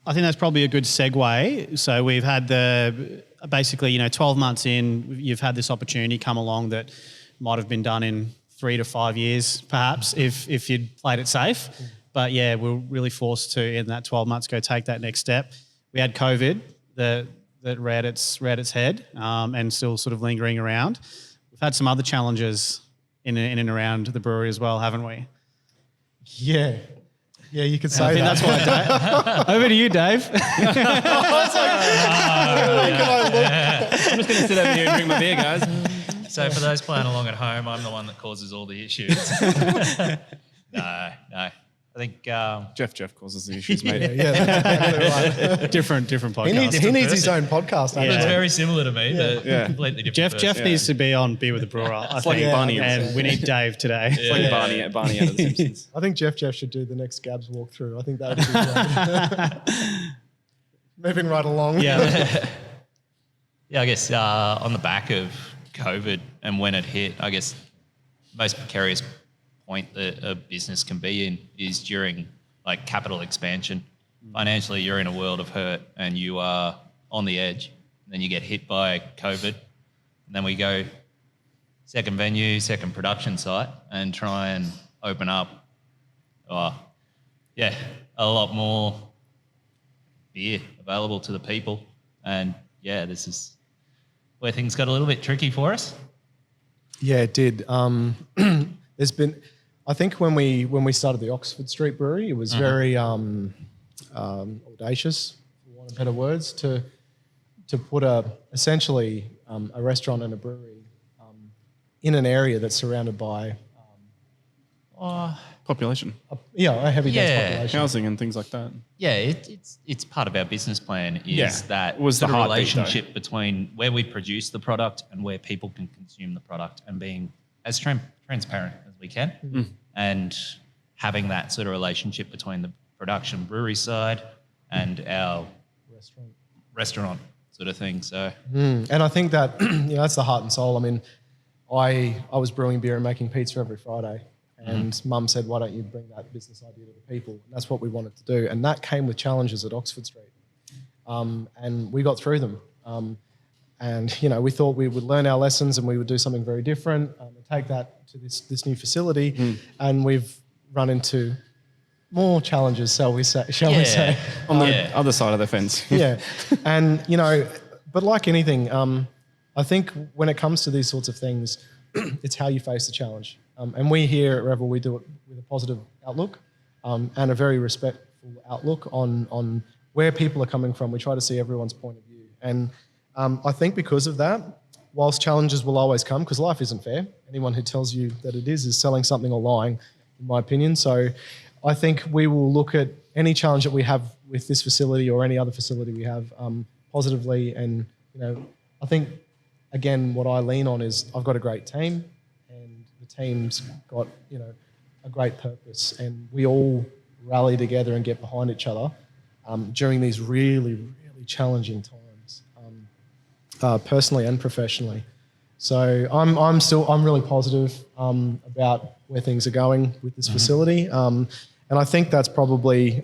I think that's probably a good segue. So we've had basically, 12 months in, you've had this opportunity come along that might have been done in 3 to 5 years, perhaps, if you'd played it safe. But yeah, we're really forced to, in that 12 months, go take that next step. We had COVID that reared its head and still sort of lingering around. We've had some other challenges in and around the brewery as well, haven't we? Yeah. Yeah, you could say that. I think that's why, Dave. Over to you, Dave. I'm just going to sit over here and drink my beer, guys. So for those playing along at home, I'm the one that causes all the issues. No. I think Jeff causes the issues, mate. Right. different podcast. He needs his own podcast. But it's very similar to me. Yeah. Completely different. Jeff needs to be on Beer with the Brewer. I think, Barney and we need Dave today. It's like Barney out of The Simpsons. I think Jeff should do the next Gabs walkthrough. I think that would be great. Moving right along. Yeah. Yeah, I guess on the back of COVID and when it hit, I guess most precarious point that a business can be in is during like capital expansion. Financially, you're in a world of hurt and you are on the edge. And then you get hit by COVID. And then we go second venue, second production site and try and open up, a lot more beer available to the people. And yeah, this is where things got a little bit tricky for us. Yeah, it did. There's been, I think when we started the Oxford Street Brewery, it was very audacious, for want of better words, to put essentially a restaurant and a brewery in an area that's surrounded by Population. A heavy dense population. Housing and things like that. Yeah, it's part of our business plan that it was the heartbeat, relationship between where we produce the product and where people can consume the product and being as transparent as we can and having that sort of relationship between the production brewery side and our restaurant sort of thing. So and I think that that's the heart and soul. I mean, I was brewing beer and making pizza every Friday. And Mum said, why don't you bring that business idea to the people? And that's what we wanted to do. And that came with challenges at Oxford Street. And we got through them. And we thought we would learn our lessons and we would do something very different and take that to this new facility. And we've run into more challenges, shall we say. On the other side of the fence. Yeah. And, but like anything, I think when it comes to these sorts of things, it's how you face the challenge. And we here at Revel, we do it with a positive outlook and a very respectful outlook on where people are coming from. We try to see everyone's point of view. And I think because of that, whilst challenges will always come, because life isn't fair, anyone who tells you that it is selling something or lying, in my opinion. So I think we will look at any challenge that we have with this facility or any other facility we have positively. And, I think, again, what I lean on is I've got a great team. Team's got, a great purpose and we all rally together and get behind each other during these really, really challenging times, personally and professionally. So I'm really positive about where things are going with this facility. And I think that's probably,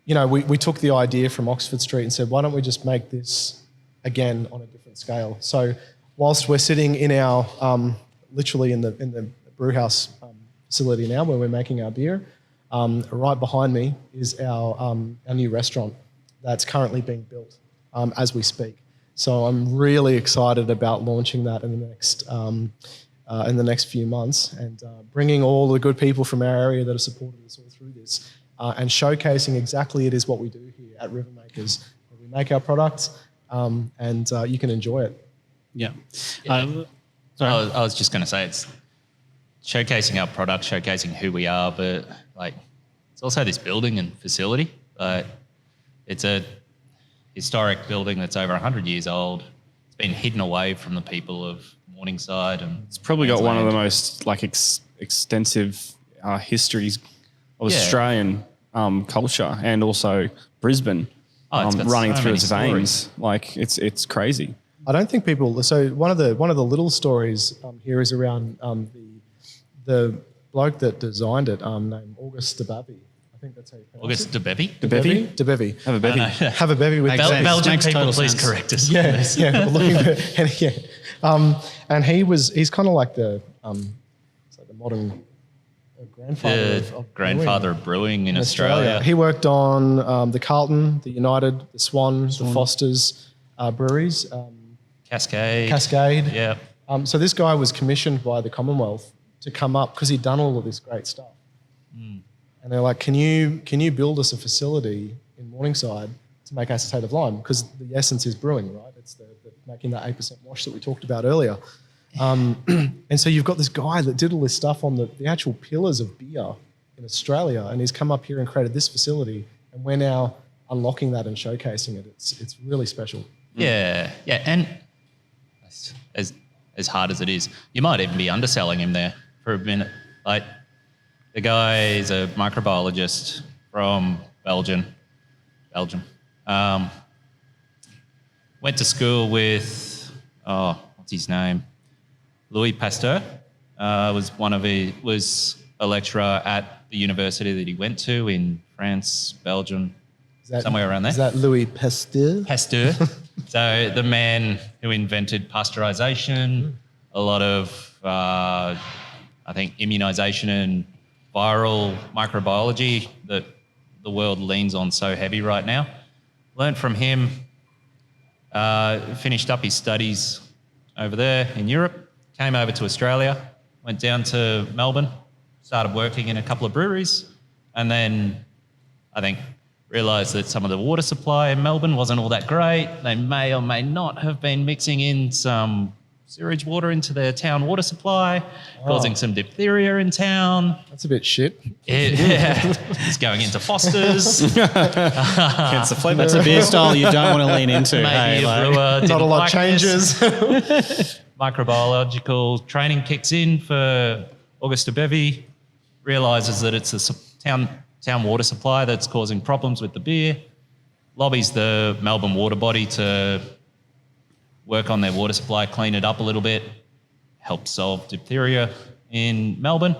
we took the idea from Oxford Street and said, why don't we just make this again on a different scale? So whilst we're sitting in our literally in the brew house facility now where we're making our beer. Right behind me is our new restaurant that's currently being built as we speak. So I'm really excited about launching that in the next few months and bringing all the good people from our area that have supported us all through this and showcasing exactly it is what we do here at Rivermakers. We make our products and you can enjoy it. Yeah. I was just going to say it's showcasing our product, showcasing who we are, but it's also this building and facility. It's a historic building that's over 100 years old. It's been hidden away from the people of Morningside, and it's probably got one of the most extensive histories of Australian culture and also Brisbane running through its veins. It's crazy. I don't think people. So one of the little stories here is around the bloke that designed it, named August Stabavi. I I think that's how you pronounce August de Bevy? it. De Bevy. Have a bevy. Have a bevy with Belgian Makes people, total please sense. correct us. Yeah, yeah. We're looking for, and, yeah. And he's kind of like the modern grandfather of grandfather of brewing in Australia. He worked on the Carlton, the United, the Swan, the Foster's breweries. Cascade. Yeah. So this guy was commissioned by the Commonwealth to come up because he'd done all of this great stuff. And they're like, can you build us a facility in Morningside to make acetate of lime? Because the essence is brewing, right? It's the making that 8% wash that we talked about earlier. And so you've got this guy that did all this stuff on the actual pillars of beer in Australia, and he's come up here and created this facility, and we're now unlocking that and showcasing it. It's really special. Yeah, and as hard as it is, you might even be underselling him there for a minute. Like, the guy is a microbiologist from Belgium. Went to school with, what's his name? Louis Pasteur. Was a lecturer at the university that he went to in France, Belgium, somewhere around there. Is that Louis Pasteur? Pasteur. So the man who invented pasteurization, a lot of, I think, immunization and viral microbiology that the world leans on so heavy right now. Learned from him, finished up his studies over there in Europe, came over to Australia, went down to Melbourne, started working in a couple of breweries, and then I think realised that some of the water supply in Melbourne wasn't all that great. They may or may not have been mixing in some sewage water into their town water supply, causing some diphtheria in town. That's a bit shit. It's going into Foster's. Cancer flavour. That's a beer style you don't want to lean into. Maybe a brewer Not didn't a lot like changes. this. Microbiological training kicks in for Augusta Bevy, realises that it's a town water supply that's causing problems with the beer, lobbies the Melbourne water body to work on their water supply, clean it up a little bit, helps solve diphtheria in Melbourne,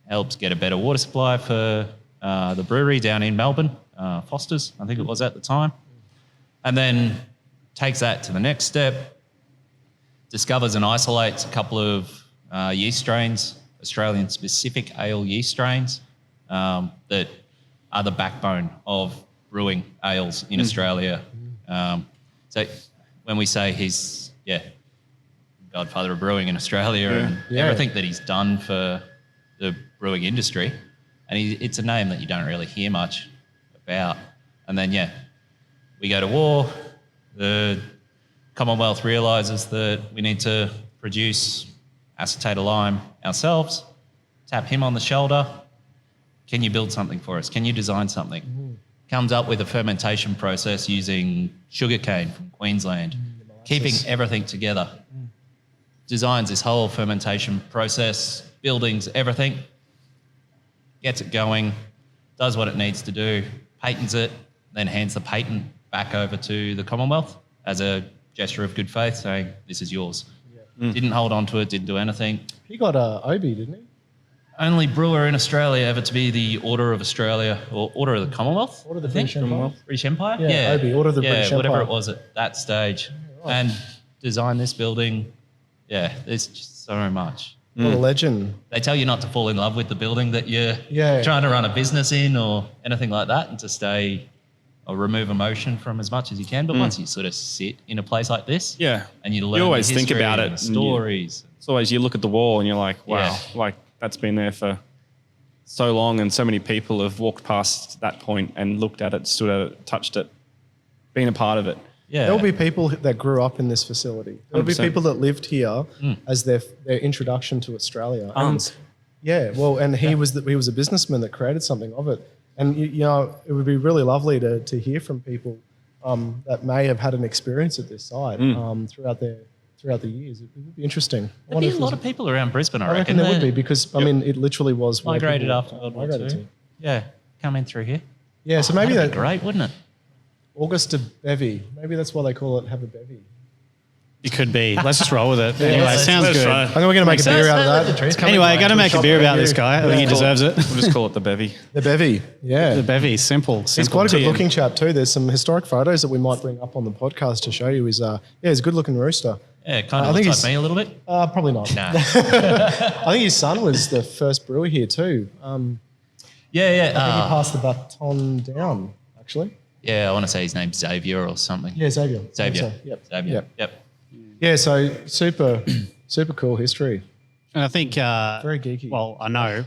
helps get a better water supply for the brewery down in Melbourne, Foster's, I think it was at the time, and then takes that to the next step, discovers and isolates a couple of yeast strains, Australian-specific ale yeast strains, that are the backbone of brewing ales in Australia. So when we say he's, godfather of brewing in Australia and everything that he's done for the brewing industry, and it's a name that you don't really hear much about. And then, we go to war. The Commonwealth realises that we need to produce acetate of lime ourselves, tap him on the shoulder. Can you build something for us? Can you design something? Comes up with a fermentation process using sugarcane from Queensland, keeping everything together. Designs this whole fermentation process, buildings, everything, gets it going, does what it needs to do, patents it, then hands the patent back over to the Commonwealth as a gesture of good faith, saying, this is yours. Didn't hold on to it, didn't do anything. He got OB, didn't he? Only brewer in Australia ever to be the Order of Australia, or Order of the Commonwealth. Order of the British Empire. British Empire? Yeah, OB, Order of the British Empire. Whatever it was at that stage. Right. And design this building. Yeah, there's just so much. What a legend. They tell you not to fall in love with the building that you're Yeah. trying to run a business in or anything like that, and to stay or remove emotion from as much as you can. But once you sort of sit in a place like this, and you learn always the think history about and it the and stories. It's always, you look at the wall and you're like, wow, like that's been there for so long, and so many people have walked past that point and looked at it, stood at it, touched it, been a part of it. Yeah. There'll be people that grew up in this facility. There'll be 100%. people that lived here as their introduction to Australia. Aunts. And he was a businessman that created something of it. And you know, it would be really lovely to hear from people that may have had an experience at this site throughout the years. It would be interesting. There'd be a lot of people around Brisbane, I reckon there would be, because I mean, it literally was where migrated people after World War migrated II. to. Yeah, come in through here. Yeah, so maybe That'd that be great, wouldn't it? Augusta Bevy. Maybe that's why they call it Have a Bevy. It could be. Let's just roll with it. Anyway, sounds good. I think we're going to make a beer out of that. Anyway, got to make a beer about this guy. I think he deserves it. We'll just call it the bevy. The bevy, yeah. The bevy, simple. He's quite a good looking chap too. There's some historic photos that we might bring up on the podcast to show you. He's a good looking rooster. Yeah, kind of looks like me a little bit. Probably not. Nah. I think his son was the first brewer here too. Yeah. I think he passed the baton down, actually. Yeah, I want to say his name's Xavier or something. Yeah, Xavier. Xavier. Yep. Xavier. Yep. Yeah, so super cool history. And I think very geeky. Well, I know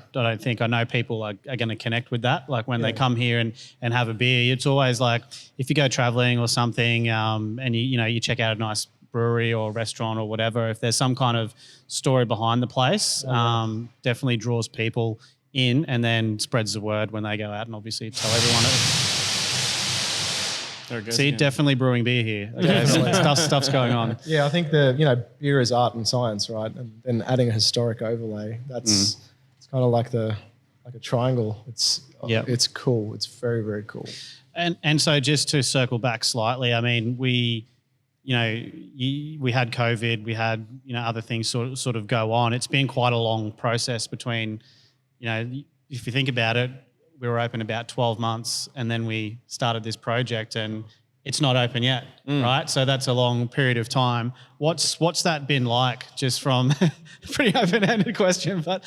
people are going to connect with that. Like when they come here and have a beer, it's always like if you go traveling or something, and you check out a nice brewery or restaurant or whatever. If there's some kind of story behind the place, definitely draws people in and then spreads the word when they go out and obviously tell everyone. See, definitely brewing beer here. Okay, stuff's going on. Yeah, I think beer is art and science, right? And then adding a historic overlay, it's kind of like a triangle. It's cool. It's very, very cool. And so just to circle back slightly, I mean, we had COVID, we had other things sort of go on. It's been quite a long process between, if you think about it, we were open about 12 months and then we started this project and it's not open yet, right? So that's a long period of time. What's that been like? Just from pretty open-ended question, but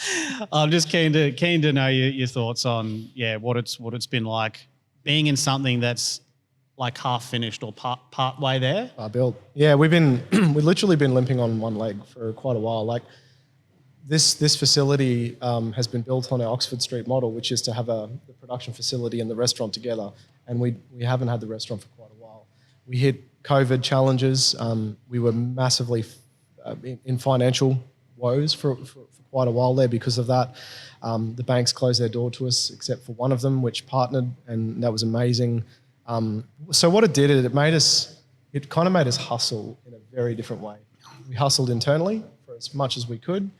I'm just keen to know your thoughts on what it's been like being in something that's like half finished or part way there. Built. Yeah, we've literally been limping on one leg for quite a while. Like this facility has been built on our Oxford Street model, which is to have the production facility and the restaurant together. And we haven't had the restaurant for quite a while. We hit COVID challenges. We were massively in financial woes for quite a while there because of that. The banks closed their door to us except for one of them, which partnered, and that was amazing. So what it did is it kind of made us hustle in a very different way. We hustled internally for as much as we could.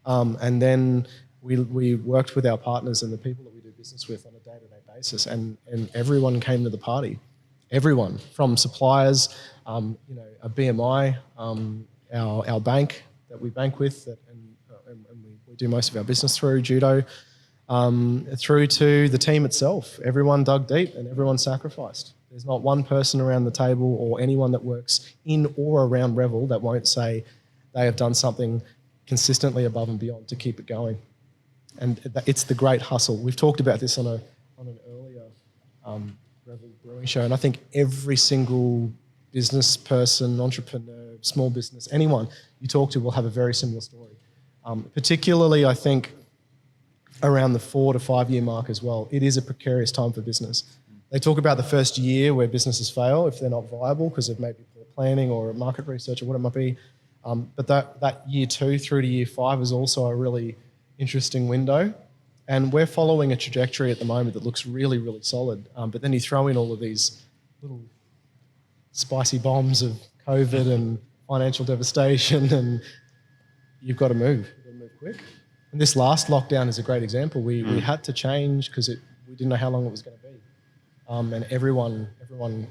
And then we worked with our partners and the people that we do business with on a day-to-day basis, and everyone came to the party. Everyone, from suppliers, a BMI, our bank that we bank with, and we do most of our business through Judo, through to the team itself. Everyone dug deep and everyone sacrificed. There's not one person around the table or anyone that works in or around Revel that won't say they have done something consistently above and beyond to keep it going. And it's the great hustle. We've talked about this on an earlier Revel Brewing show, and I think every single business person, entrepreneur, small business, anyone you talk to will have a very similar story. Particularly, I think, around the 4 to 5 year mark as well. It is a precarious time for business. They talk about the first year where businesses fail if they're not viable because of maybe poor planning or market research or what it might be. But that year 2 through to year 5 is also a really interesting window. And we're following a trajectory at the moment that looks really, really solid. But then you throw in all of these little spicy bombs of COVID and financial devastation, and you've got to move. You've got to move quick. And this last lockdown is a great example. We had to change because we didn't know how long it was going to be. And everyone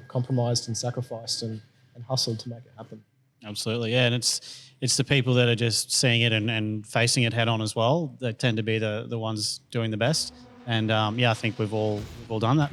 compromised and sacrificed and hustled to make it happen. Absolutely, yeah, and it's the people that are just seeing it and facing it head on as well that tend to be the ones doing the best. And I think we've all done that.